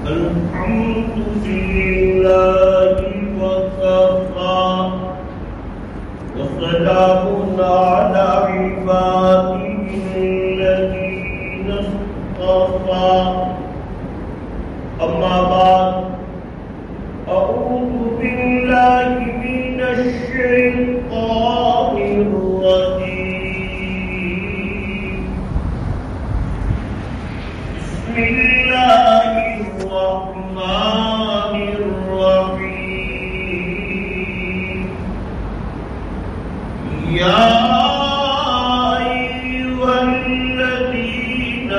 الحمد لله وكفى وسلام على عباده الذين اصطفى أما بعد أعوذ بالله من الشيطان الرجيم بسم الله الرحمن الرحيم يا أيها الذين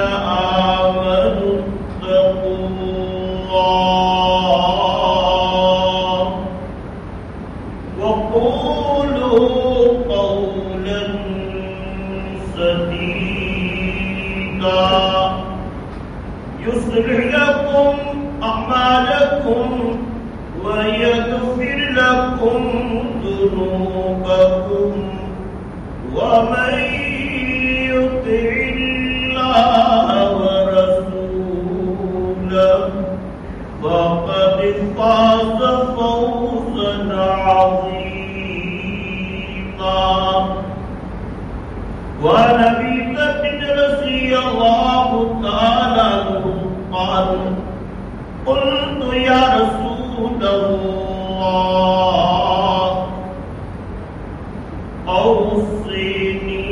آمنوا اتقوا الله وقولوا قولا سديدا يصلح لكم أعمالكم ويغفر لكم ذنوبكم ومن يطع الله ورسوله فقد فاز فوزا عظيما. وعن أبي ذر رضي الله تعالى عنه قال قلت يا رسول الله أوصني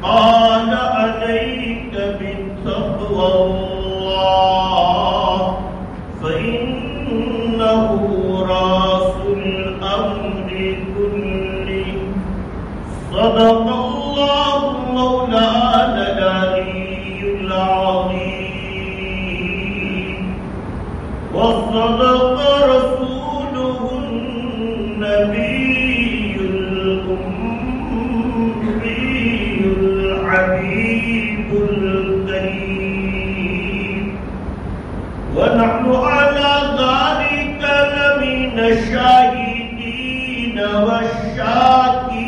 قال عليك بتقوى الله فإنه رأس الأمر كله. صدق الله مولانا العلي العظيم وصدق رسوله النبي الأمي الحبيب الكريم ونحن على ذلك لمن الشاهدين والشاكرين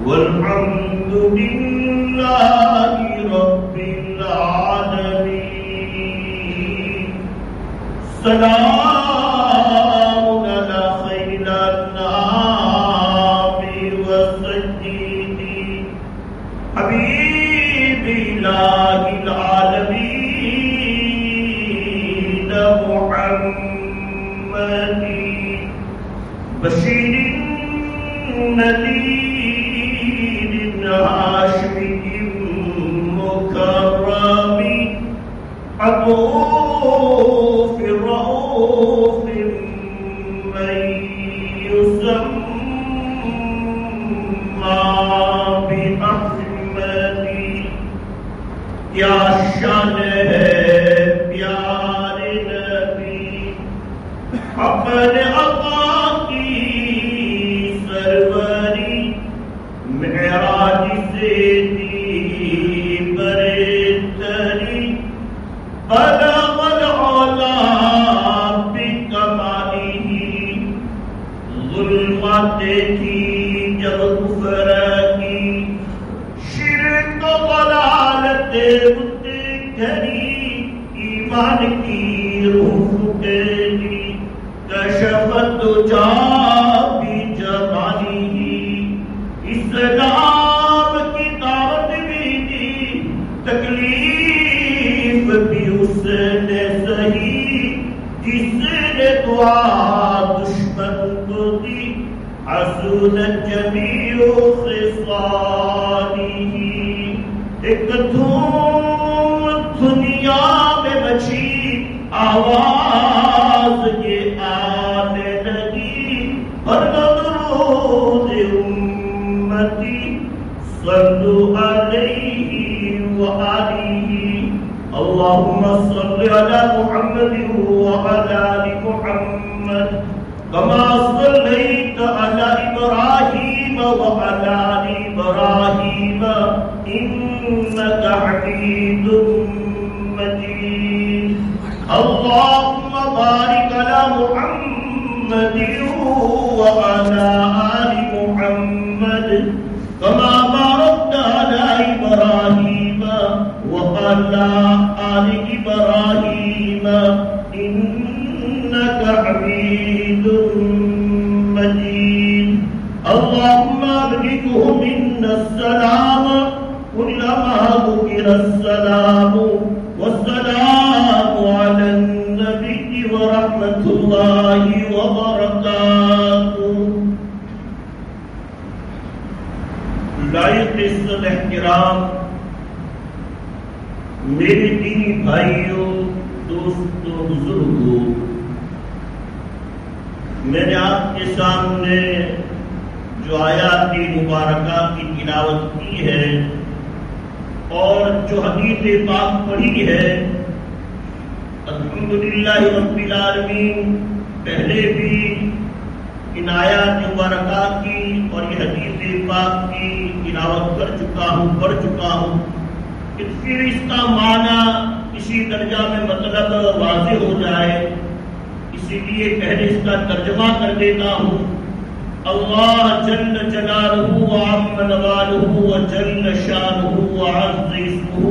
والحمد لله رب العالمين. سلام على خير الأنام وسيدي حبيب الله العالمين محمد بشير نذير هاشمي مكرم عطوف رؤوف من يسمى بأحمد. کیا شان ہے پیارے نبی اپنے عطا کی سروری معراج سے دی برتری بلغ العلا بکمالہ. ظلمات تھی جب کفر کی شرک و ضلالت گھری ایمان کی روح تیری کشفت جا بجمالہ. اسلام کی دعوت بھی دی تکلیف بھی اس نے سہی جس نے دعا دشمن کو دی حسنت جمیع خصالہ. ایک دھوم دنیا میں مچھی آواز یہ آنے لگی اور درود امتی صلو علیہ وآلہ. اللہم صل علی محمد وعلی آل محمد كما صليت على إبراهيم وعلى آل إبراهيم إنك حميد مجيد. اللهم بارك على محمد وعلى آل محمد كما باركت على إبراهيم وعلى وعلى آل إبراهيم إنك حميد مجيد اللهم أبلغه منا السلام كلما ذكر السلام والسلام على النبي ورحمة الله وبركاته. لائق عزت احترام میرے دینی بھائیوں، دوستوں، بزرگوں، میں نے آپ کے سامنے جو آیات مبارکہ کی تلاوت کی ہے اور جو حدیث پاک پڑھی ہے، الحمدللہ رب العالمین، پہلے بھی ان آیات مبارکہ کی اور یہ حدیث پاک کی تلاوت کر چکا ہوں، پڑھ چکا ہوں. پھر اس کا معنی اسی درجہ میں مطلب واضح ہو جائے، اسی لیے پہلے اس کا ترجمہ کر دیتا ہوں. اللہ جل جلالہ وعم نوالہ وجل شانہ وعز اسمہ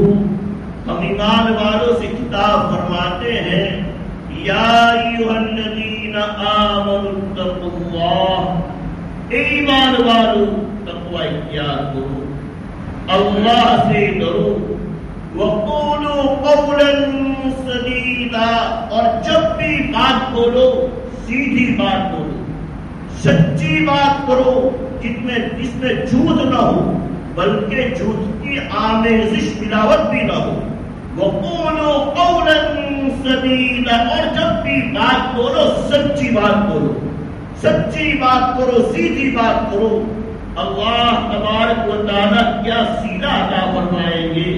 ہم ایمان والوں سے خطاب فرماتے ہیں، یا ایھا الذین آمنوا اتقوا اللہ، اے ایمان والو تقوی اختیار کرو، اللہ سے ڈرو. وقولوا قولا سدیدا، اور جب بھی بات بولو سیدھی بات بولو، سچی بات کرو، جس میں جھوٹ نہ ہو بلکہ جھوٹ کی آمیزش ملاوٹ بھی نہ ہو. وقولوا قولا سدیدا، اور جب بھی بات بولو سچی بات بولو، سچی بات کرو، سیدھی بات کرو. اللہ تبارک و تعالیٰ کیا سیدھا عطا فرمائیں گے.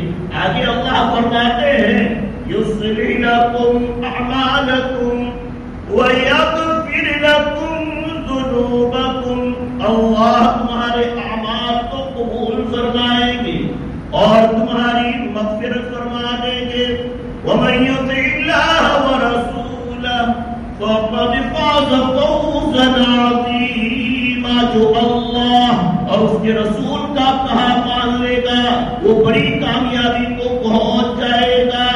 آگے اللہ فرماتے ہیں، یصلح لکم اعمالکم ویغفر لکم ذنوبکم، اللہ تمہارے اعمال کو قبول فرمائیں گے اور تمہاری مغفرت فرما دیں گے. ومن یطع اللہ ورسولہ فقد فاز فوزا عظیما، جو اللہ اور اس کے رسول کا کہا مان لے گا وہ بڑی کامیابی کو پہنچ جائے گا.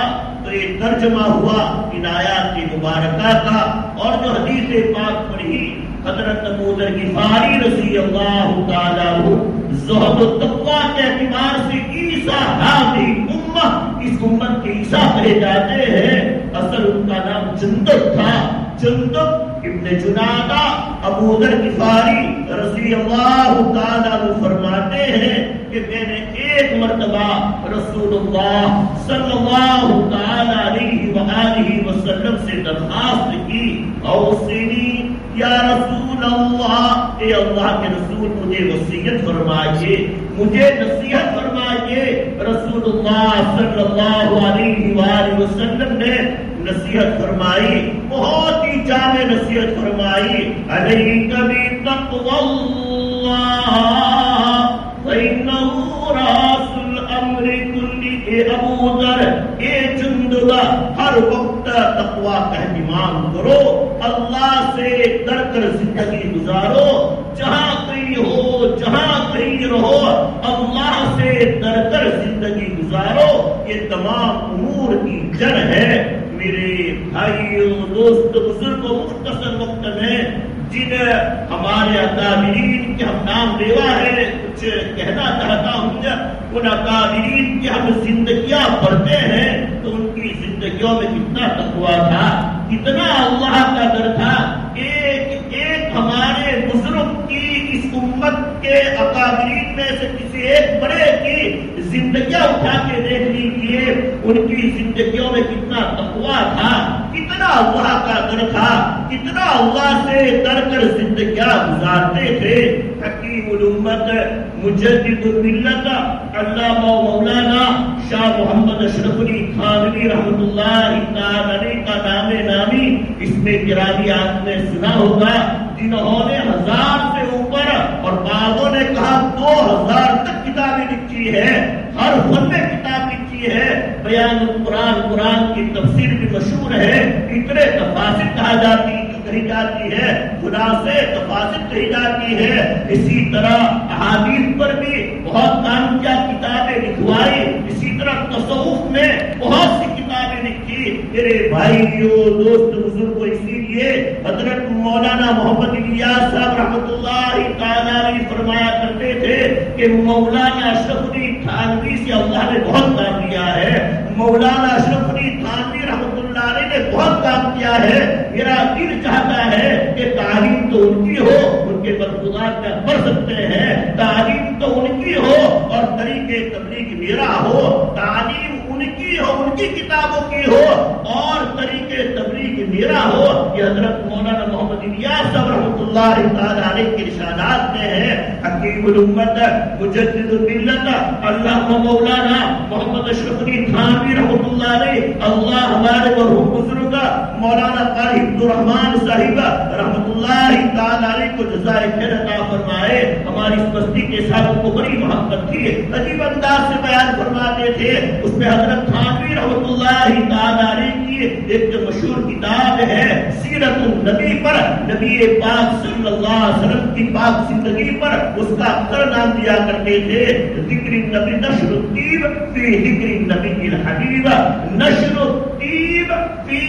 تو یہ ترجمہ ہوا ان آیات مبارکہ کا. اور جو حدیث پاک پڑھی حضرت ابو ذر غفاری رضی اللہ تعالیٰ عنہ، زہد و تقویٰ کے اعتبار سے عیسیٰ ہذہ امہ، اس امت کے عیسیٰ کہے جاتے ہیں. اصل ان کا نام جندب تھا، جندب ابن جنادہ. ابو ذر غفاری رضی اللہ تعالیٰ عنہ فرماتے ہیں کہ میں نے ایک مرتبہ رسول اللہ صلی اللہ تعالیٰ علیہ وآلہ وسلم سے درخواست کی، اوصنی یا رسول اللہ، اے اللہ کے رسول مجھے وصیت فرمائیے، مجھے نصیحت فرمائیے. رسول اللہ صلی اللہ علیہ وآلہ وسلم نے نصیحت فرمائی، بہت ہی جامع نصیحت فرمائی. علیک بتقوی اللہ فإنہ رأس الامر کلہ، اے ابو ذر، اے جندبہ، ہر وقت تقوی کا اہتمام کرو، اللہ سے ڈر کر زندگی گزارو. جہاں کہیں ہو، جہاں کہیں رہو، اللہ سے ڈر کر زندگی گزارو. یہ تمام امور کی جڑ ہے. میرے بھائیوں، دوست، بزرگوں، مختصر وقت میں جن ہمارے اکابرین کے ہم نام لیوا ہے کچھ کہنا چاہتا ہوں. ان اکابرین کی ہم زندگیاں پڑھتے ہیں تو ان کی زندگیوں میں کتنا تقویٰ تھا، کتنا اللہ کا ڈر تھا. ایک ایک ہمارے بزرگ کی اس امت کے اکابرین میں سے کسی ایک بڑے کی زندگیاں اٹھا کے دیکھ لیجیے، ان کی زندگیوں میں کتنا تقویٰ تھا، کتنا اللہ کا ڈر تھا، کتنا اللہ سے ڈر کر زندگیاں گزارتے تھے. حکیم الامت، مجدد الملت، علامہ مولانا شاہ محمد اشرف علی تھانوی رحمۃ اللہ تعالی علیہ کا نام نامی اس میں گرامی آپ نے سنا ہوگا، جنہوں نے 1000 سے اوپر اور بعضوں نے کہا 2000 تک کتابیں لکھی ہے، ہر فن میں کتاب لکھی ہے. بیان القرآن، قرآن کی تفسیر بھی مشہور ہے، اتنے تفاسیر کہا جاتی کہی جاتی ہے، خدا سے تفاسیر کہی جاتی ہے، اسی طرح احادیث پر بھی بہت کام کیا کتابیں لکھوائی، اسی طرح تصوف میں بہت سی کتابیں لکھی۔ میرے بھائیوں، دوست، بزرگوں، اسی لیے حضرت مولانا محمد الیاس صاحب رحمۃ اللہ تعالیٰ علیہ فرمایا کرتے تھے کہ مولانا اشرف علی تھانوی سے اللہ نے بہت کام کیا ہے، مولانا اشرف علی تھانوی رحمۃ اللہ علیہ نے بہت کام کیا ہے۔ میرا دل چاہتا ہے کہ تعلیم تو ان کی ہو، ان کے ملفوظات میں پڑھ سکتے ہیں، تعلیم تو ان کی ہو اور طریقے تبلیغ میرا ہو، تعلیم ان کی ہو، ان کی کتابوں کی ہو اور طریقے تبلیغ میرا ہو۔ یہ حضرت مولانا محمد الیاس صاحب رحمۃ اللہ تعالی علیہ کے ارشادات میں ہے۔ حکیم الامت، مجدد الملت، اللہ مولانا محمد اشرف علی تھانوی رحمۃ اللہ علیہ، اللہ ہمارے مرحوم بزرگ مولانا قاری عبد الرحمان صاحب رحمۃ اللہ تعالی علیہ کو جزائے خیر عطا فرمائے۔ ہماری اس بستی کے ساتھ کو بڑی محبت تھی، عجیب انداز سے بیان فرماتے تھے۔ اس میں حضرت تھانوی رحمۃ اللہ تعالی علیہ کی ایک مشہور کتاب ہے سیرت النبی پر، نبی پاک صلی اللہ علیہ وسلم کی پاک زندگی پر اس کا اکثر نام دیا کرتے تھے، ذکر النبی نشر الطیب فی ذکر النبی الحبیب، نشر الطیب فی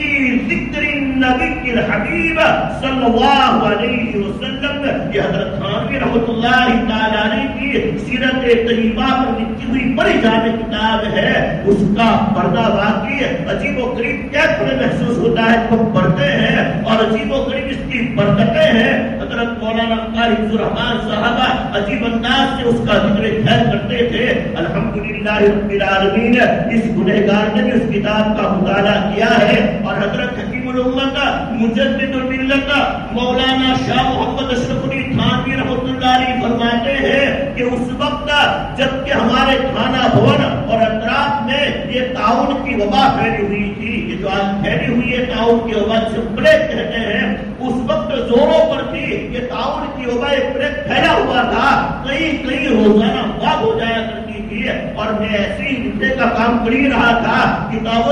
ذکر النبی الحبیب صلی اللہ علیہ وسلم۔ یہ حضرت تھانوی رحمۃ اللہ تعالی علیہ کی سیرت طیبہ پر لکھی ہوئی بڑی جامع کتاب ہے۔ اس کا پردہ واقعی عجیب و غریب کیسے محسوس ہوتا ہے جب ہم پڑھتے ہیں، اور عجیب و غریب اس کی برکتیں ہیں۔ حضرت مولانا قاری عبد الرحمان صاحب عجیب انداز سے اس کا ذکر خیر کرتے تھے۔ الحمدللہ رب العالمین، اس گنہگار نے بھی اس کتاب کا مطالعہ کیا ہے، اور حضرت حکیم الامت مجدد الملت مولانا شاہ محمد اشرف علی تھانوی رحمۃ اللہ علیہ فرماتے ہیں کہ اس وقت جب کہ ہمارے تھانہ بھون اور اطراف میں یہ طاعون کی وبا پھیلی ہوئی تھی، یہ جو آج پھیلی ہوئی ہے طاعون کی وبا سے پلیگ کہتے ہیں، اس وقت زوروں پر تھی یہ طاعون کی وبا پلیگ پھیلا ہوا تھا، کئی کئی روزانہ باب ہو جایا کرتی تھی، اور میں ایسے ہی لکھنے کا کام کر ہی رہا تھا، کتاب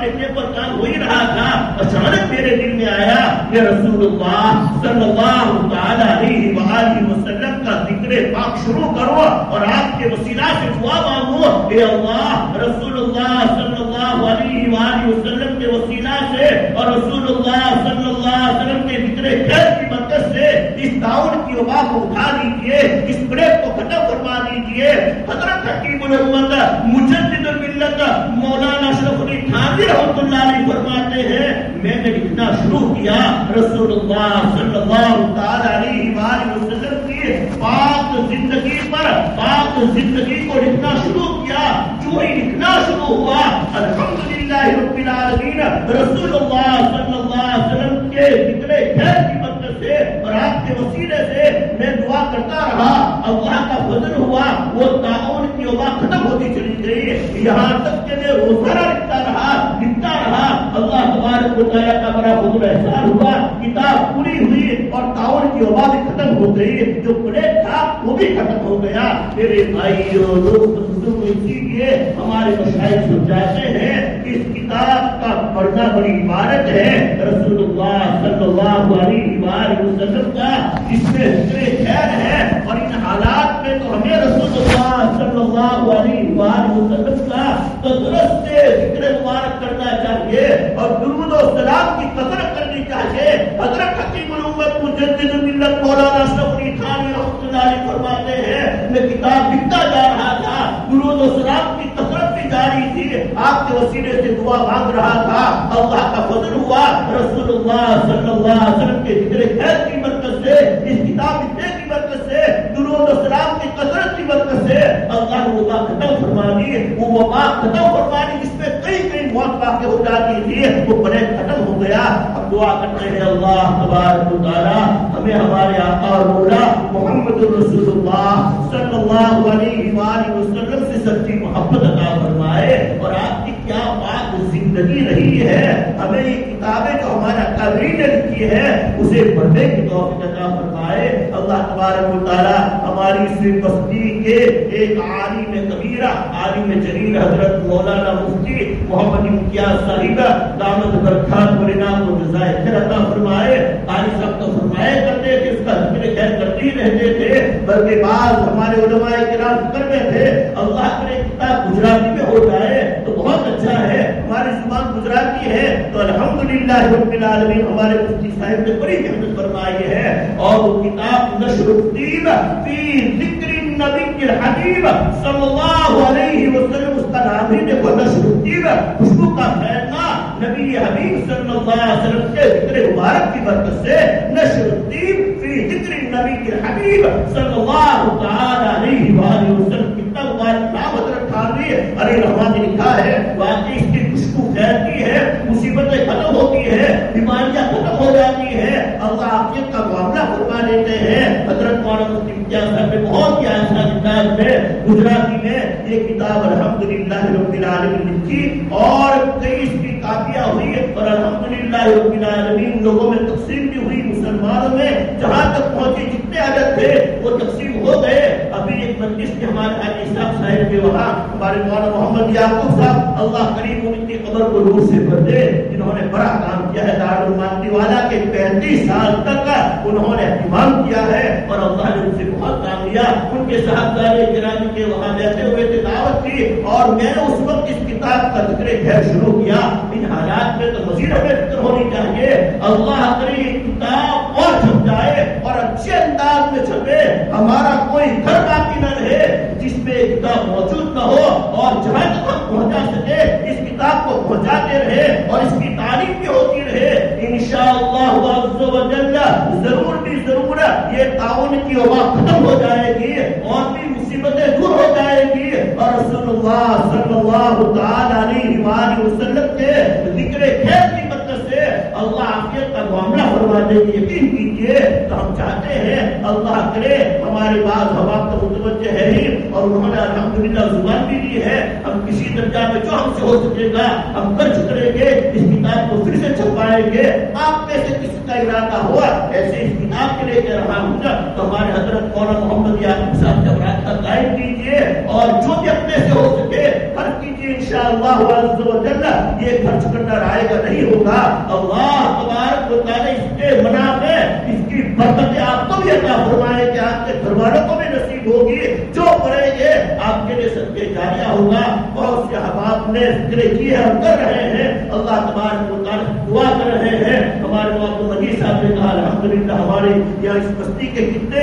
لکھنے پر کام ہو ہی رہا تھا۔ اچانک میرے دل میں آیا کہ رسول اللہ صلی اللہ تعالی علیہ وآلہ وسلم کا ذکر پاک شروع کرو اور آپ کے وسیلہ سے دعا مانگو، اے اللہ رسول اللہ صلی اللہ علیہ وآلہ وسلم کے وسیلہ سے اور رسول اللہ صلی اللہ علیہ وسلم کے ذکر خیر کی برکت سے اس طاعون کی وبا کو اٹھا دیجیے، اس پلیگ کو ختم فرما دیجیے۔ حضرت حکیم الامت مجدد الملت مولانا اشرف علی تھانوی رحمۃ اللہ علیہ فرماتے ہیں میں نے لکھنا شروع کیا رسول اللہ صلی اللہ تعالی علیہ وآلہ وسلم کی پاک زندگی پر، پاک زندگی کو لکھنا شروع کیا۔ جو ہی لکھنا شروع ہوا الحمدللہ رب العالمین، رسول اللہ صلی اللہ علیہ وسلم کے ذکر خیر کی برکت سے اور آپ کے وسیلے سے میں دعا کرتا رہا، اللہ کا فضل ہوا، وہ طاعون کی وبا ختم ہوتی چلی گئی، یہاں تک کہ میں روزانہ لکھتا رہا۔ اللہ تبارک و تعالیٰ کا بڑا فضل احسان ہوا، کتاب پوری ہوئی اور طاعون کی وبا بھی ختم ہو گئی، جو پلیگ تھا وہ بھی ختم ہو گیا۔ میرے بھائیوں، دوستوں، اسی لیے ہمارے مشائخ سمجھاتے ہیں کہ اس کتاب کا پڑھنا بڑی عبادت ہے، رسول اللہ صلی اللہ علیہ وآلہ وسلم کا اس میں ذکر خیر ہے، اور ان حالات میں تو ہمیں رسول اللہ صلی اللہ علیہ وآلہ وسلم کا کثرت سے ذکر مبارک کرنا چاہیے اور درود و سلام کی کثرت کرنی چاہیے۔ حضرت حکیم الامت مجدد الملت مولانا اشرف علی تھانوی رحمۃ اللہ علیہ فرماتے ہیں میں کتاب لکھتا جا رہا تھا، درود و سلام کی کثرت بھی جاری تھی، آپ کے وسیلے سے دعا مانگ رہا تھا، اللہ کا فضل ہوا، رسول اللہ صلی اللہ علیہ وسلم کے ذکر خیر کی برکت سے، اس کتاب لکھنے کی برکت سے، درود و سلام کی کثرت کی برکت سے اللہ نے وبا ختم فرما دی، وہ وبا ختم فرما دی جس میں کئی موت واقع ہو جاتی تھی، وہ پلیگ ختم ہو گیا۔ اب دعا کرتے ہیں اللہ تبارک و تعالی ہمیں ہمارے آقا اور مولا محمد رسول اللہ صلی اللہ علیہ وآلہ وسلم سے سچی محبت عطا فرمائے، اور آپ کی کیا پاک زندگی رہی ہے، ہمیں یہ کتابیں جو ہمارے اکابرین نے لکھی ہے اسے پڑھنے کی توفیق عطا فرمائے۔ اللہ تبارک و تعالی ہماری اس بستی کے ایک عالم کبیرہ، عالم جلیل حضرت مولانا مفتی محمد امتیاز صاحب دامت برکات مرینا کو جزائے خیر عطا فرمائے۔ قاری صاحب تو فرمایا کرتے کہ اس کا ذکر خیر کرتے رہتے تھے، بلکہ بعض ہمارے علماء کرام ذکر میں تھے اللہ کرے کتاب گجراتی میں ہو جائے تو بہت اچھا ہے، ہماری زبان گجراتی ہے تو الحمدللہ رب العالمین ہمارے مفتی صاحب نے بڑی محنت فرمائی ہے، اور وہ کتاب نشر الطیب فی ذکر النبی الحبیب صلی اللہ علیہ وسلم، اس کا نام ہی دیکھو نشر الطیب، خوشبو کا پھیلنا نبی حبیب صلی اللہ علیہ وسلم کے ذکر مبارک کی برکت سے، نشر الطیب فی ذکر النبی الحبیب صلی اللہ تعالی علیہ وآلہ وسلم، کتنا مبارک نام حضرت تھانوی علیہ الرحمہ نے لکھا ہے، واقعی اس کی خوشبو پھیلتی ہے، مصیبتیں ختم ہوتی ہے، بیماریاں ختم ہو جاتی ہے، اللہ عافیت کا معاملہ فرما دیتے ہیں۔ حضرت مولانا مفتی امتیاز صاحب نے بہت ہی آسان انداز میں گجراتی میں یہ کتاب الحمدللہ رب العالمین لکھی، اور کئی اس کی کاپیاں ہوئی اور الحمدللہ رب العالمین لوگوں میں تقسیم بھی ہوئی، مسلمانوں میں جہاں تک پہنچی جتنے عدد تھے وہ تقسیم ہو گئے۔ ابھی ایک مجلس کے ہمارے حاجی صاحب کے وہاں ہمارے مولانا محمد یعقوب صاحب اللہ کریم ان کی قبر کو نور سے بھر دے، جنہوں نے بڑا کام کیا ہے، دارالمعاتی والا کے 35 سال تک انہوں نے اہتمام کیا ہے اور اللہ نے ان سے بہت کام لیا۔ ان کے صاحبزادے گرامی کے وہاں بیٹھے ہوئے تھے، دعوت کی، اور میں نے اس وقت اس کتاب کا ذکر خیر شروع کیا۔ ان حالات میں تو مزید ہمیں فکر ہونی چاہیے، اللہ کرے کتاب اور چھپ جائے اور اچھے انداز میں چھپے، ہمارا کوئی گھر باقی نہ رہے جس میں کتاب موجود نہ ہو، اور جہاں تک ہم پہنچا سکے اس کتاب کو پہنچاتے رہے اور اس کی تعریف بھی ہوتی رہے۔ انشاءاللہ عز و جل ضرور بھی ضرور یہ تعاون کی وبا ختم ہو جائے گی اور بھی مصیبتیں دور ہو جائے گی، اور رسول اللہ صلی اللہ تعالی علیہ وآلہ وسلم کے ذکر خیر کی برکت سے اللہ عافیت کا معاملہ فرما دے گی۔ یقین کیجیے تو ہم چاہتے ہیں اللہ کرے ہمارے بعض حواب تو متوجہ ہے ہی، اور انہوں نے الحمدللہ زبان بھی دی ہے، ہم کسی درجہ میں جو ہم سے ہو سکے گا ہم خرچ کریں گے، اس کتاب کو پھر سے چھپائیں گے۔ آپ میں سے کسی کا ارادہ ہوا ایسے اس کتاب کے لے کے رہا ہوں گا تو ہمارے حضرت مولانا محمد یعقوب صاحب کا رابطہ قائم کیجیے، اور جو بھی اپنے سے ہو سکے خرچ کیجیے، انشاءاللہ عز و جل یہ خرچ کرنا رائے گا نہیں ہوگا۔ اللہ تبارک و تعالی اس کے منافع، اس کی برکتیں آپ کو بھی عطا فرمائے کہ آپ کے گھر والوں کو بھی نصیب ہوگی، جو پڑھیں گے آپ کے لیے صدقے جاریہ ہوگا۔ بہت سے احباب نے ذکر کیے ہم کر رہے ہیں، اللہ تبارک و تعالی دعا کر رہے ہیں۔ ہمارے مولانا مجید صاحب نے کہا الحمدللہ ہمارے یہاں اس بستی کے کتنے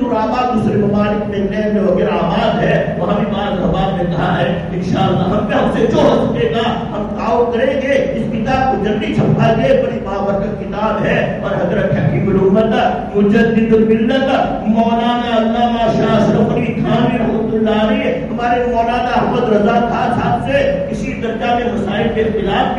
دور آباد دوسرے ممالک میں انگلینڈ میں وغیرہ آباد ہے، وہاں بھی بعض احباب نے کہا ہے انشاءاللہ ہم سے جو ہو سکے گا ہم تعاون کریں گے، اس کتاب کو جلدی چھپا دے، بڑی بابرکت کتاب ہے۔ اور حضرت حکیم الامت مجدد الملت مولانا علامہ شاہ اشرف علی تھانوی رحمۃ اللہ علیہ، ہمارے مولانا احمد رضا خان صاحب سے کسی درجہ میں مسائل میں اختلاف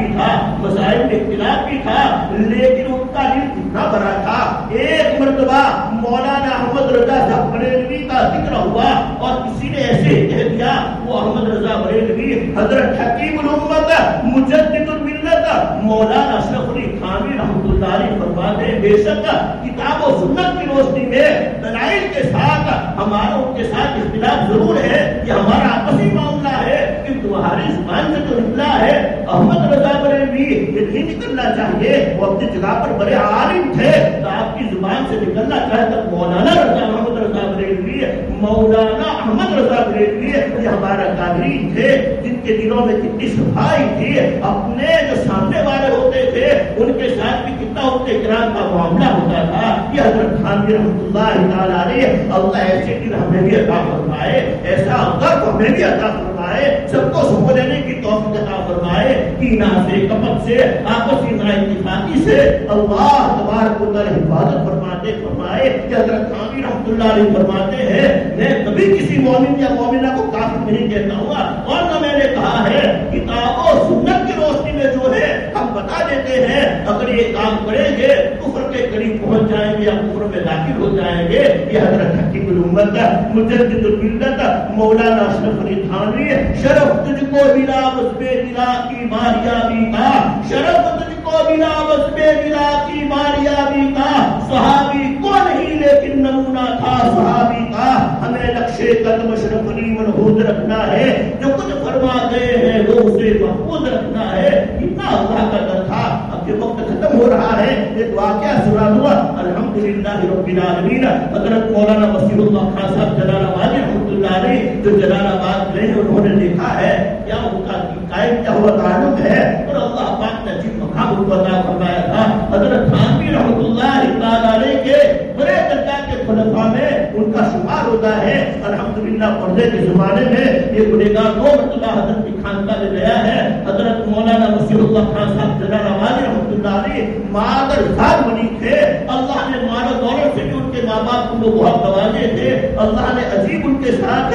بھی تھا، لیکن ان کا دل کتنا بڑا تھا۔ ایک مرتبہ مولانا احمد رضا صاحب بریلوی کا ذکر ہوا اور کسی نے ایسے ہی کہہ دیا، وہ احمد رضا بریلوی حضرت حکیم الامت مجدد الملت مولانا اشرف علی تھانوی رحمۃ اللہ علیہ فرماتے ہیں بے شک کتاب و سنت کی روشنی میں دلائل کے ساتھ ہمارا ان کے ساتھ اختلاف ضرور ہے، یہ ہمارا آپسی معاملہ ہے کہ تمہاری زبان سے تو نکلا ہے احمد رضا بریلوی، یہ نہیں نکلنا چاہیے، وہ اپنی جگہ پر بڑے عالم تھے، تو آپ کی زبان سے نکلنا چاہے تو مولانا رضا محمد رضا بریلوی، مولانا احمد رضا بریلوی یہ ہمارا قادری تھے، جن کے دلوں میں کتنی صفائی تھی، اپنے جو سامنے والے ہوتے تھے ان کے ساتھ بھی کتنا ان کے کرام کا معاملہ ہوتا تھا۔ یہ حضرت تھانوی رحمۃ اللہ تعالی علیہ، اللہ ایسے دل ہمیں بھی عطا فرمائے، ایسا غرب ہمیں بھی عطا فرمائے، سب کو سمجھ لینے کی توفیق عطا فرمائے، کینہ سے کپٹ سے آپسی اتفاقی سے اللہ تبارک و تعالی حفاظت فرمائے کہ حضرت تھانوی رحمۃ اللہ علیہ فرماتے ہیں میں کبھی کسی مومن یا مومنہ کو کافر نہیں کہتا ہوں، اور نہ میں نے کہا ہے کتاب و سنت کی روشنی میں جو ہے ہم بتا دیتے ہیں اگر یہ کام کریں گے کفر کے قریب پہنچ جائیں گے یا کفر میں داخل ہو جائیں گے۔ یہ حضرت حکیم الامت مجدد الملت مولانا اشرف علی تھانوی، شرف تجھ کو بلا وصف دلا کی ماریابی کا، شرف تجھ کو بلا وصف دلا کی ماریابی کا، صحابی کو نہیں لیکن نمونہ تھا صحابی کا. ہمیں نقشے قدم اشرف علی منحوظ رکھنا ہے. جو کچھ فرما گئے ہیں وہ اسے محفوظ رکھنا ہے. اتنا اللہ کا در تھا. اب یہ وقت ختم ہو رہا ہے. ایک واقعہ سنا دوں. الحمدللہ رب العالمین. حضرت مولانا وسیع اللہ خان صاحب جلال آباد رحمۃ اللہ علیہ جو جلال آباد گئے ہیں انہوں نے دیکھا ہے کیا ان کا قائم کیا ہوا تعلق ہے اور اللہ پاک نے عجیب مقام ان کو عطا فرمایا تھا. حضرت تھانوی رحمۃ اللہ علیہ کے بڑے درجہ کے خلفاء میں ان کا شمار ہوتا ہے. الحمدللہ پردے کے زمانے میں یہ گنہگار 2 مرتبہ حضرت کی خانقاہ میں گیا ہے. حضرت مولانا وسیع اللہ خان صاحب جلال آباد رحمۃ اللہ علیہ مادر زاد بنی تھے. اللہ نے مال و دولت سے ان کے ماں باپ کو بہت نوازے تھے. اللہ نے عجیب ان کے ساتھ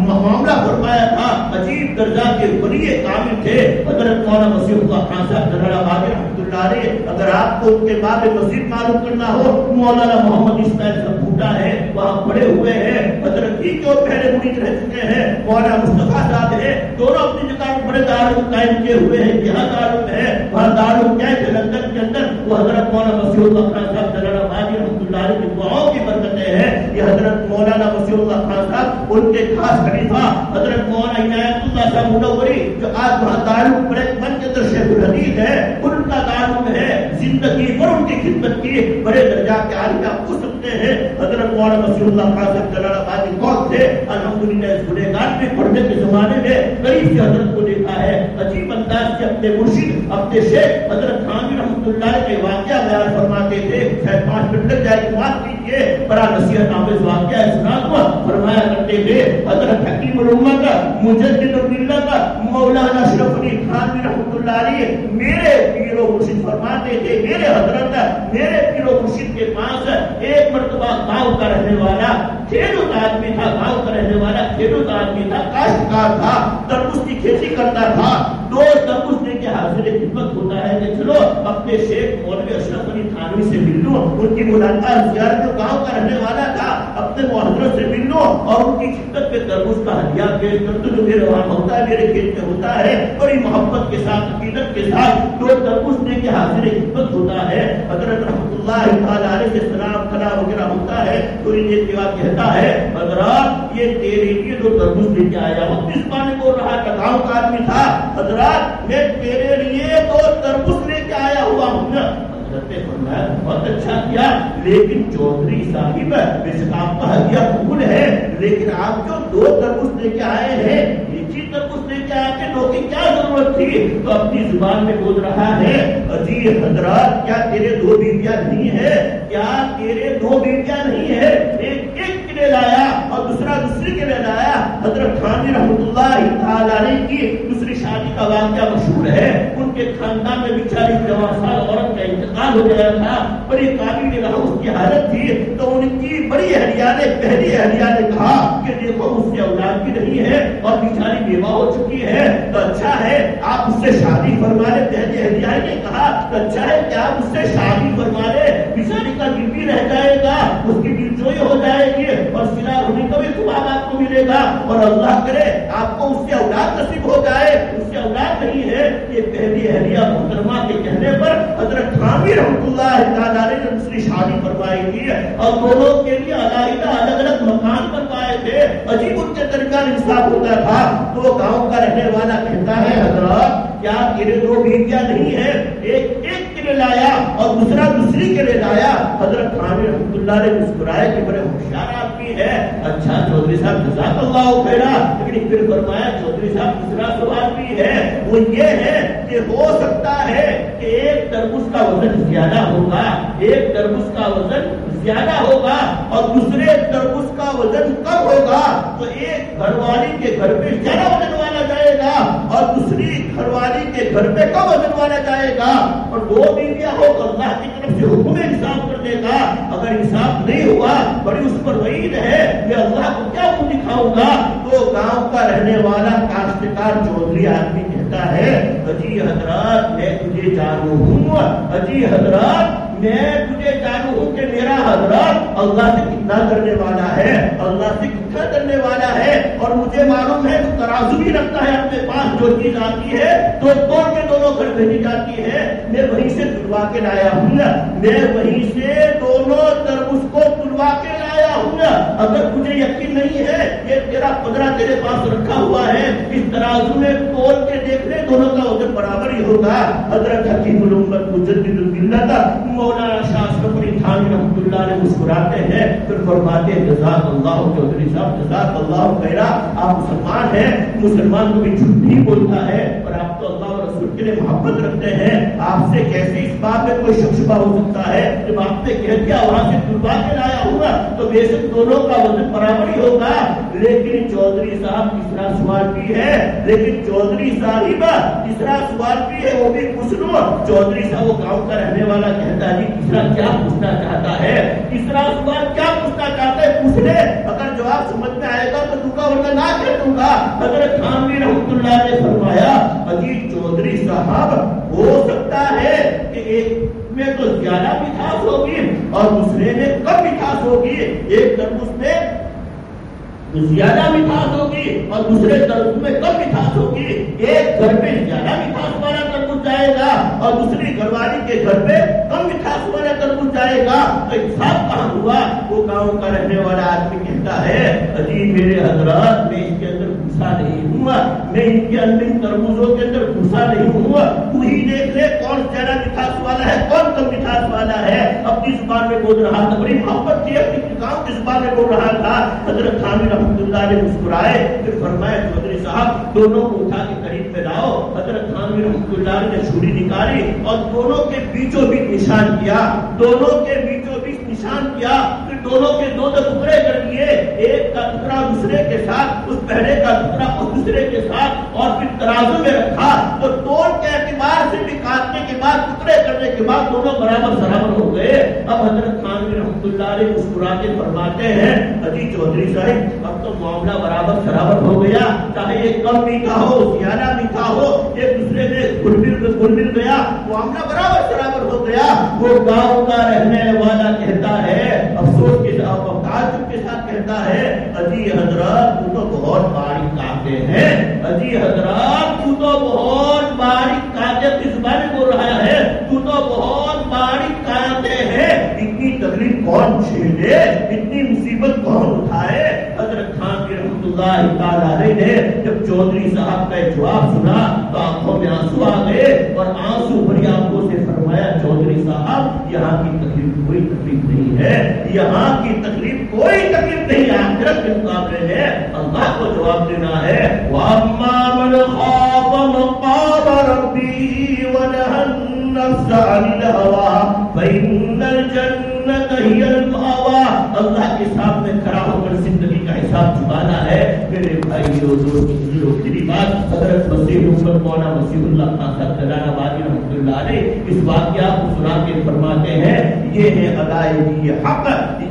معاملہ فرمایا تھا. عجیب درجہ کے ولی کامل تھے حضرت مولانا وسیع اللہ خان صاحب جلال آباد رحمۃ اللہ علیہ. اگر آپ کو ان کے باب مزید معلوم کرنا ہو مولانا محمد اسماعیل صاحب بھوٹا ہے وہاں پڑے ہوئے ہیں. حضرت کی جو پہلے مرید رہ چکے ہیں مولانا مصطفیٰ صاحب ہے. دونوں اپنی جگہ بڑے دارالعلوم قائم کیے ہوئے ہیں. یہاں دارالعلوم ہے وہاں دارالعلوم کیا ہے لندن کے اندر. وہ حضرت مولانا وسیع اللہ خان صاحب جلال آباد رحمۃ اللہ علیہ کی دعاؤں کی برکتیں ہیں. یہ حضرت مولانا وسیع اللہ خان صاحب ان کے خاص خلیفہ حضرت مولانا عنایت اللہ صاحب منوری جو آج وہاں دارالعلوم بن کے اندر شیخ الحدیث ہے ان کا دارالعلوم ہے. زندگی پر ان کی خدمت کی بڑے درجہ کے عالم آپ پوچھ سکتے ہیں. حضرت مولانا وسیع اللہ خان صاحب جلال آباد کی قوم سے الحمدللہ اس گنہگار میں پڑھنے کے زمانے میں قریب سے حضرت کو دیکھا ہے. عجیب انداز سے اپنے مرشد اپنے شیخ حضرت تھانوی رحمۃ اللہ کے واقعہ بیان فرماتے تھے. شاید 5 منٹ لگ جائے گی بات کیجیے. بڑا نصیحت آمیز واقعہ سنا دو. فرمایا کرتے تھے حضرت حکیم الامہ کا مجدد الملت کا مولانا اشرف علی تھانوی رحمۃ اللہ علیہ میرے پیر و مرشد فرماتے تھے میرے حضرت میرے پیر و مرشد کے پاس ایک مرتبہ گاؤں کا رہنے والا کھیلوت آدمی تھا. گاؤں کا رہنے والا کھیلوت آدمی تھا. کاشتکار تھا. تربوز کی کھیتی کرتا تھا. 2 تربوز لے کے حاضر خدمت ہوتا ہے کہ چلو اپنے شیخ مولوی اشرف علی تھانوی سے مل لو. ان کی ملاقات زیارت جو گاؤں کا رہنے والا تھا اپنے محضرت سے مل لو اور ان کی خدمت میں تربوز کا ہدیہ پیش کر دو جو میرے وہاں ہوتا ہے میرے کھیت میں ہوتا ہے. بڑی محبت کے ساتھ عقیدت کے ساتھ 2 تربوز لے کے حاضر خدمت ہوتا ہے. حضرت رحمۃ اللہ تعالی علیہ السلام کلا وغیرہ ہوتا ہے. کوئی یہ کہتا ہے حضرات یہ تیرے لیے 2 تربوز لے کے آیا. وہ کس بات بول رہا تھا گاؤں کا آدمی تھا. حضرات میں تیرے لیے 2 تربوز لے کے آیا ہوا ہوں. حضرت نے فرمایا بہت اچھا کیا لیکن چودھری صاحب ویسے آپ کا ہدیہ قبول ہے لیکن آپ جو 2 تربوز لے کے آئے ہیں ایک ہی تربوز لے کے آئے تھے 2 کی کیا ضرورت تھی. تو اپنی زبان میں بول رہا ہے جی حضرات کیا تیرے 2 بیویاں نہیں ہے کیا تیرے 2 بیویاں نہیں ہے. ایک کے لیے لایا اور دوسرا دوسری کے لیے لایا. حضرت تھانوی رحمۃ اللہ تعالی علیہ کی دوسری شادی کا واقعہ مشہور ہے. ان کے خاندان میں بیچاری جوان سال عورت کا انتقال ہو گیا تھا. بڑی قابل رہا اس کی حالت تھی. تو ان کی بڑی اہلیہ نے پہلی اہلیہ نے کہا کہ دیکھو اس سے اولاد بھی نہیں ہے اور بیچاری بیوہ ہو چکی ہے تو اچھا ہے آپ اس سے شادی فرما لیں. پہلی اہلیہ نے کہا تو اچھا ہے کہ آپ اس سے شادی فرما لیں. بیچاری کا دل بھی رہ جائے گا اس کی دل جوئی ہو جائے گی اور سلا ہونے کا بھی ثواب آپ کو ملے گا اور اللہ کرے آپ کو اس سے اولاد نصیب ہو جائے. اس سے اولاد نہیں ہے. یہ پہلی اہلیہ محترمہ کے کہنے پر حضرت تھانوی رحمۃ اللہ تعالی علیہ نے دوسری شادی فرمائی تھی اور دونوں کے لیے علیحدہ الگ الگ مکان بنوائے تھے. عجیب ان کے درمیان انصاف ہوتا تھا. تو گاؤں کا رہنے والا کہتا ہے حضرات کیا تیرے 2 بیویاں نہیں ہے. ایک کے لیے لایا اور دوسرا دوسری کے لیے لایا. حضرت تھانوی رحمۃ اللہ نے مسکرائے کہ بڑے ہوشیار آدمی ہے. اچھا چودھری صاحب جزاک اللہ خیرا. لیکن پھر فرمایا چودھری صاحب دوسرا سوال بھی ہے وہ یہ ہے کہ ہو سکتا ہے کہ ایک تربوز کا وزن زیادہ ہوگا ایک تربوز کا وزن زیادہ ہوگا اور دوسرے تربوز کا وزن کم ہوگا. تو ایک گھر والی کے گھر پہ زیادہ وزن والا جائے گا اور دوسری گھر والی کے گھر پہ کم وزن والا جائے گا. اور 2 بیویاں ہو تو اللہ کی طرف سے حکم انصاف کر دے گا. اگر انصاف نہیں ہوا بڑی اس پر وعید ہے میں اللہ کو کیا منہ دکھاؤں گا. تو گاؤں کا رہنے والا کاشتکار چودھری آدمی کہتا ہے اجی حضرات میں تجھے جانوں ہوں. اجی حضرات میں تجھے جانوں ہوں کہ میرا حضرات اللہ سے کتنا کرنے والا ہے اللہ سے کتنا کرنے والا ہے. اور مجھے معلوم ہے تو ترازو بھی رکھتا ہے اپنے پاس جو چیز آتی ہے تو توڑ کے دونوں گھر بھیجی جاتی ہے. میں وہیں سے تلوا کے لایا ہوں. میں وہیں سے دونوں تربوز کو تلوا اگر تجھے یقین نہیں ہے یہ تیرا قدرہ تیرے پاس رکھا ہوا ہے، اس ترازو میں تول کے دیکھ لے، دونوں کا وزن برابر ہی ہوگا۔ حضرت حکیم الامت مجدد الملت مولانا شاہ اشرف علی تھانوی رحمۃ اللہ علیہ مسکراتے ہیں، پھر فرماتے ہیں جزاک اللہ چودھری صاحب جزاک اللہ خیرا، آپ مسلمان ہیں، مسلمان کو بھی جھوٹ نہیں بولتا ہے، اور آپ تو اللہ اور رسول کے لیے محبت رکھتے ہیں، آپ سے کیسے اس بات میں کوئی شک شبہ ہو سکتا ہے؟ جب آپ نے کہہ دیا وہاں سے تلوا کے لایا ہوا تو بے شک دونوں کا وزن برابر ہی ہوگا۔ لیکن چودھری صاحب تیسرا سوال بھی ہے، لیکن چودھری صاحبہ تیسرا سوال بھی ہے، وہ بھی پوچھ لو۔ چودھری صاحب وہ گاؤں کا رہنے والا کہتا ہے جی تیسرا کیا پوچھنا چاہتا ہے؟ تیسرا سوال کیا پوچھنا چاہتا ہے پوچھ لے، اگر جواب سمجھ میں آئے گا تو دوں گا ورنہ نہ کہہ دوں گا۔ حضرت تھانوی رحمۃ اللہ نے فرمایا عجیب چودھری صاحب ہو سکتا ہے کہ ایک میں تو زیادہ مٹھاس ہوگی اور دوسرے میں کم مٹھاس ہوگی، ایک تربوز میں زیادہ مٹھاس ہوگی اور دوسرے تربوز میں کم مٹھاس ہوگی، ایک گھر میں زیادہ مٹھاس والا تربوز جائے گا اور دوسری گھر والی کے گھر میں کم مٹھاس والا تربوز جائے گا، تو انصاف کہاں ہوا؟ وہ گاؤں کا رہنے والا آدمی کہتا ہے عجیب میرے حضرات میں اس کے اندر گھسا نہیں ہوا، میں ان کے اندر تربوزوں کے اندر گھسا نہیں ہوا، وہی دیکھ لے کون زیادہ مٹھاس والا ہے کون کم مٹھاس والا ہے۔ اپنی زبان میں بول رہا تھا، بڑی محبت کی اپنی گاؤں کی زبان میں بول رہا تھا۔ حضرت تھانوی رحمۃ اللہ نے مسکرائے، پھر فرمایا چودھری صاحب دونوں کو اٹھا کے قریب میں لاؤ۔ حضرت تھانوی رحمۃ اللہ نے چھری نکالی اور دونوں کے بیچوں بیچ نشان کیا، دونوں کے بیچوں بیچ نشان کیا، پھر دونوں کے دو ٹکڑے کر دیے، ایک کا ٹکڑا دوسرے کے ساتھ، اس پہلے کا ٹکڑا اس دوسرے کے ساتھ، اور پھر ترازو میں رکھا تو تول کے اعتبار سے بھی کاٹنے کے بعد ٹکڑے کرنے کے بعد دونوں برابر برابر ہو گئے۔ اب حضرت تھانوی رحمۃ اللہ علیہ مسکرا کے فرماتے ہیں عجیب چودھری صاحب اب تو معاملہ برابر برابر ہو گیا، چاہے یہ کم میٹھا ہو زیادہ میٹھا ہو، ایک دوسرے میں گل مل گیا، معاملہ برابر برابر ہو گیا۔ وہ گاؤں کا رہنے والا کہتا ہے افسوس کے ساتھ تعجب کے ساتھ کہتا ہے عجیب حضرات تو بہت باریک کاتے ہیں، عجیب حضرات تو بہت باریک کاتے، کس بارے بول رہا ہے تو بہت باریک کاتے ہیں، اتنی تکلیف کون جھیلے، اتنی مصیبت کون اٹھائے۔ حضرت تھانوی رحمۃ اللہ تعالی نے جب چودھری صاحب کا جواب سنا تو آنکھوں میں آنسو آ گئے اور آنسو بھری آنکھوں سے فرمایا چودھری صاحب یہاں کی تکلیف کوئی تکلیف نہیں ہے، یہاں کی تکلیف کوئی تکلیف نہیں ہے، آخرت کے مقابلے میں اللہ کو جواب دینا ہے۔ وَأَمَّا مَنْ خَافَ مَقَامَ رَبِّهِ وَنَهَى النَّفْسَ عَنِ الْهَوَىٰ فَإِنَّ الْجَنَّةَ هِيَ الْمَأْوَىٰ۔ اللہ کے سامنے کھڑا ہو کر زندگی کا حساب چکانا ہے۔ میرے بھائیو دوستو تیری بات حضرت مسیح امت مولانا مسیح اللہ خان صاحب جلال آبادی رحمۃ اللہ علیہ اس واقعہ کو سنا کے فرماتے ہیں یہ ہے ادائیگی حق،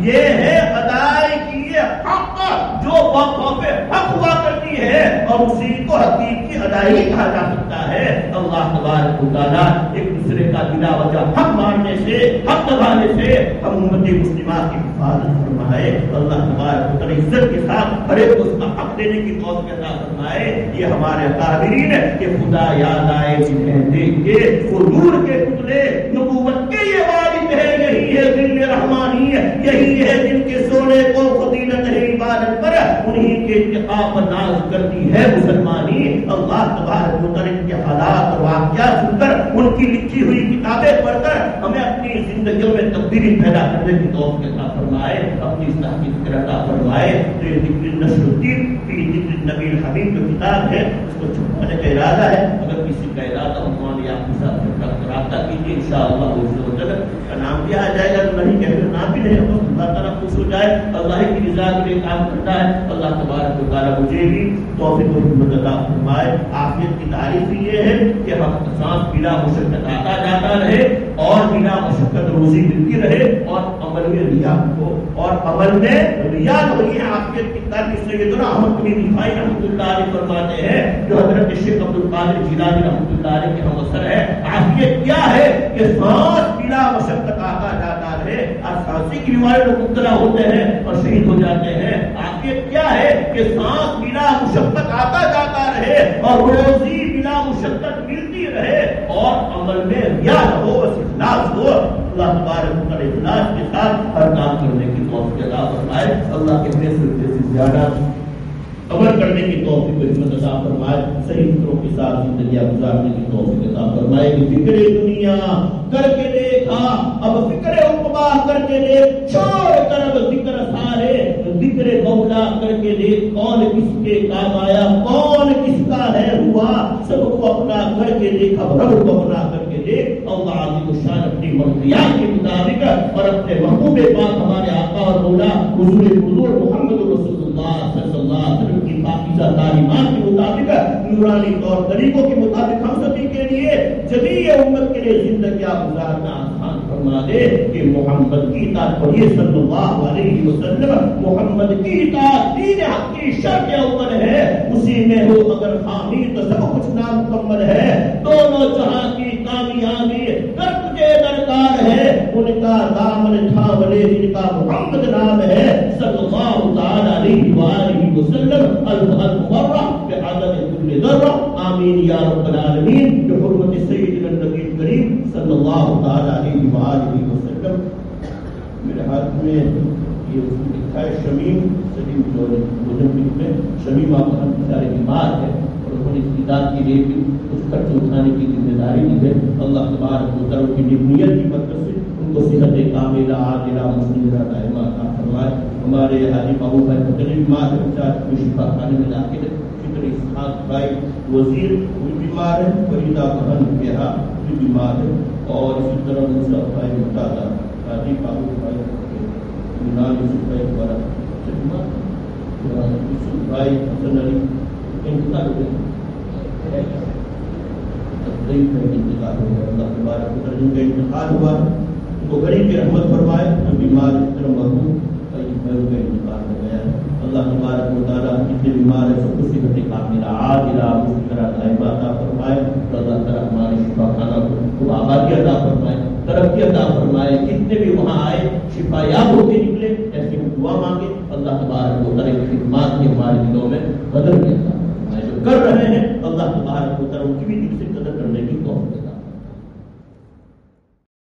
یہ ہے ادائیگی حق جو وقف حق ہوا کرتی ہے اور اسی کو حقیقی ادائیگی کہا جا سکتا ہے۔ اللہ تبارک و تعالیٰ ایک دوسرے کا بلا وجہ حق ماننے سے حق دبانے سے ہم امت مسلمہ کی حفاظت فرمائے۔ اللہ تبارک و تعالیٰ عزت کے ساتھ ہر ایک کو اس کا حق دینے کی توفیق عطا فرمائے۔ یہ ہمارے اکابرین کہ خدا یاد آئے جنہیں دیکھ کے وہ نور کے پتلے نبوت کے یہ والد ہے، یہی ہے ذل رحمانی، یہی ہے جن کے سونے کو فضیلت ہے عبادت پر، انہی کے اتقاء پر ناز کرتی ہے مسلمانی۔ اللہ تبارک و تعالیٰ کے حالات اور واقعات سن کر ان کی لکھی ہوئی کتابیں پڑھ کر ہمیں اپنی زندگیوں میں تبدیلی پیدا کرنے کی توفیق عطا فرمائے، اپنی اصلاح کی فکر عطا فرمائے۔ تو یہ ذکر نشر الدین فی ذکر النبی الحبیب جو کتاب ہے اس کو چھپانے کا ارادہ ہے، اگر کسی کا ارادہ عنوان یا کے ساتھ رابطہ کیجیے، انشاءاللہ کا نام بھی آ جائے گا، تو نہیں کہتے نام بھی نہیں ہوگا، اللہ تعالیٰ خوش ہو جائے، اللہ کی رضا کے لیے کام کرتا ہے۔ اللہ تبارک و تعالیٰ مجھے بھی توفیق و حکمت عطا فرمائے۔ عافیت کی تعریف یہ ہے کہ ہم سانس بلا مشقت آتا جاتا رہے اور بلا مشقت روزی ملتی رہے اور عمل میں ریا ہو، اور عمل میں ریا ہوئی ہے عافیت کی تعریف۔ سیدنا احمد بن رفاعی رحمۃ اللہ علیہ فرماتے ہیں جو حضرت شیخ عبد القادر جیلانی رحمۃ اللہ علیہ کے ہم اثر ہے، عافیت کیا ہے کہ سانس بلا مشقت آتا جاتا رہے۔ اور سانسی کی بیماری لوگ مبتلا ہوتے ہیں اور شہید ہو جاتے ہیں، عافیت کیا ہے کہ سانس بلا مشقت آتا جاتا رہے اور روزی بلا مشقت ملتی رہے اور اور عمل میں ریا نہ ہو، بس اخلاص ہو۔ اللہ تبارک و تعالی اخلاص کے ساتھ ہر کام کرنے کی توفیق عطا فرمائے۔ اللہ کے فیصلے سے زیادہ عمل کرنے کی توفیق و ہمت عطا فرمائے، صحیح فکروں کے ساتھ زندگیاں گزارنے کی توفیق عطا فرمائے۔ فکر دنیا کر کے دیکھا، اب فکر عقبا کر کے دیکھ، چھوڑ کر اب ذکر سارے، ذکر مولا کر کے دیکھ، کون کس کے کام آیا، کون کس کا ہے ہوا، سب کو اپنا کر کے دیکھ، اب رب کو اپنا کر کے دیکھ۔ اللہ عظیم الشان اپنی مرضیات کے مطابق اور اپنے محبوب پاک ہمارے آقا اور مولا حضور بزرگ محمد رسول اللہ صلی اللہ علیہ وسلم کی پاکیزہ تعلیمات کے مطابق، نورانی طور طریقوں کے مطابق ہم سبھی کے لیے، جمیع امت کے لیے زندگیاں گزارنا آسان فرما دے کہ محمد کی اطاعت پڑھیے صلی اللہ علیہ وسلم۔ محمد کی اطاعت دین حق کی شرط اول ہے، اسی میں ہو اگر خامی تو سب کچھ نامکمل ہے۔ دونوں جہاں کی کامیابی کر تجھے درکار ہے، ان کا دامن تھامے جن کا محمد نام ہے صلی اللہ تعالی علیہ وآلہ وسلم۔ المبرہ بعدد کل ذرہ، آمین یا رب العالمین، بحرمت سیدنا النبی کریم صلی اللہ تعالی علیہ وآلہ وسلم۔ میرے ہاتھ میں یہ لکھا ہے شمیم سلیم میں، شمیم آپ ہم بیچارے بیمار ہے اور انہوں نے استعداد کے لیے بھی کچھ خرچ اٹھانے کی ذمہ داری دی ہے۔ اللہ تبارک و تعالی کی نیت کی برکت سے ان کو صحت کاملہ عاجلہ مستمرہ دائمہ عطا فرمائے۔ ہمارے حاجی بابو بھائی پتلی بیمار ہے، بیچارے کو شفا خانے میں داخل ہے۔ فکر اسحاق بھائی وزیر بھی بیمار ہے، فریدہ بہن کہا بھی بیمار ہے، اور اسی طرح دوسرا بھائی مطالعہ حاجی بابو بھائی یونان یوسف بھائی دوبارہ یوسف بھائی حسن علی انتقال ہو گئے، انتقال ہو گیا۔ اللہ تبارک و تعالی جن کا انتقال ہوا ان کو غریب کی رحمت فرمائے، جو بیمار اس طرح مرحوم کا انتقال ہو گیا ہے۔ اللہ تبارک و تعالی جتنے بیمار ہیں سب کو صحت کاملہ عاجلہ مستمرہ دائمہ عطا فرمائے۔ اللہ تعالی ہمارے شفا خانہ کو آبادی عطا فرمائے، ترقی عطا فرمائے، جتنے بھی وہاں آئے شفا یاب ہوتے نکلے، ایسی دعا مانگے۔ اللہ تبارک و تعالی کی خدمات کی ہمارے دلوں میں قدر بھی عطا فرمائے، جو کر رہے ہیں اللہ تبارک و تعالی ان کی بھی دل سے قدر کرنے کی